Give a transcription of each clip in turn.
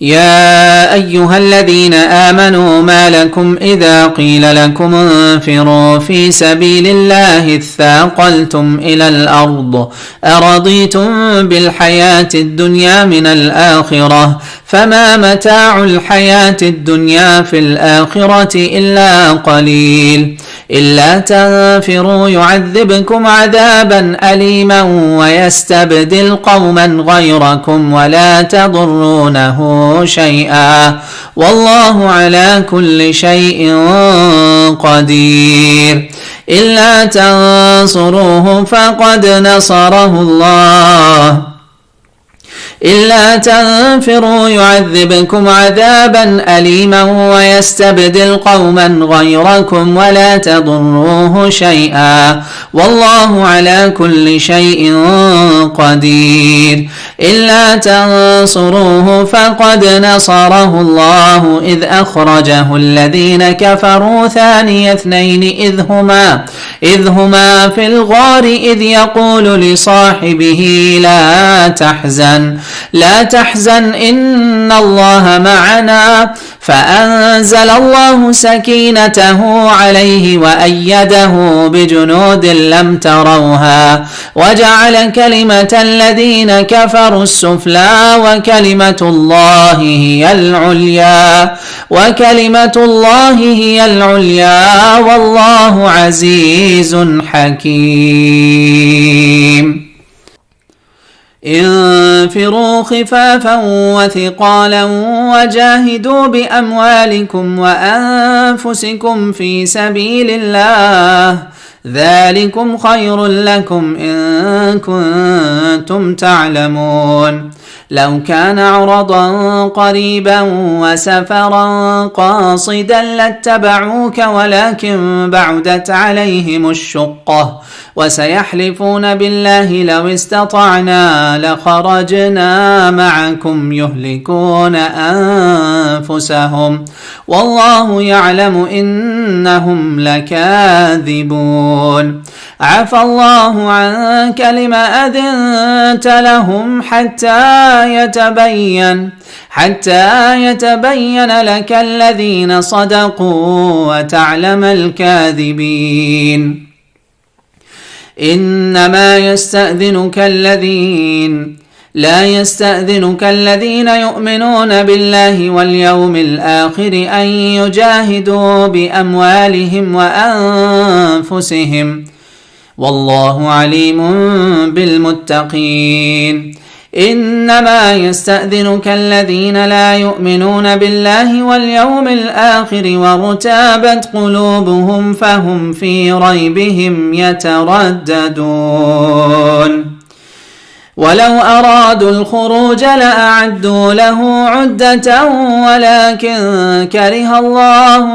يا أيها الذين آمنوا ما لكم إذا قيل لكم انفروا في سبيل الله اثاقلتم إلى الأرض أرضيتم بالحياة الدنيا من الآخرة فما متاع الحياة الدنيا في الآخرة إلا قليل إلا تنفروا يعذبكم عذابا أليما ويستبدل قوما غيركم ولا تضرونه شيئا والله على كل شيء قدير إلا تنصروه فقد نصره الله إلا تنفروا يعذبكم عذابا أليما ويستبدل قوما غيركم ولا تضروه شيئا والله على كل شيء قدير إلا تنصروه فقد نصره الله إذ أخرجه الذين كفروا ثاني اثنين إذ هما في الغار إذ يقول لصاحبه لا تحزن إن الله معنا فأنزل الله سكينته عليه وأيده بجنود لم تروها وجعل كلمة الذين كفروا السفلى وكلمة الله هي العليا والله عزيز حكيم انفروا خفافا وثقالا وجاهدوا بأموالكم وأنفسكم في سبيل الله ذلكم خير لكم إن كنتم تعلمون لو كان عرضا قريبا وسفرا قاصدا لاتبعوك ولكن بعدت عليهم الشقة وسيحلفون بالله لو استطعنا لخرجنا معكم يهلكون أنفسهم والله يعلم إنهم لكاذبون عفى الله عنك لم أذنت لهم حتى يتبين لك الذين صدقوا وتعلم الكاذبين إنما لا يستأذنك الذين يؤمنون بالله واليوم الآخر أن يجاهدوا بأموالهم وأنفسهم والله عليم بالمتقين إنما يستأذنك الذين لا يؤمنون بالله واليوم الآخر وارتابت قلوبهم فهم في ريبهم يترددون ولو أرادوا الخروج لأعدوا له عدة ولكن كره الله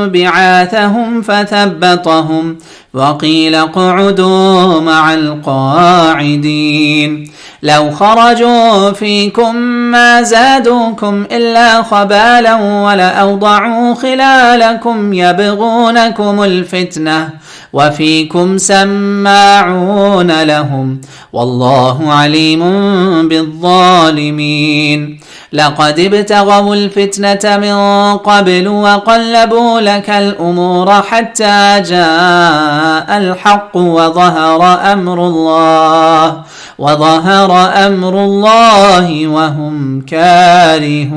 بعاثهم فثبطهم وقيل اقعدوا مع القاعدين لو خرجوا فيكم ما زادوكم إلا خبالا ولأوضعوا خلالكم يبغونكم الفتنة وفيكم سماعون لهم والله عليم بالظالمين لقد ابتغوا الفتنة من قبل وقلبوا لك الأمور حتى جاء الحق وظهر أمر الله وهم كارهون.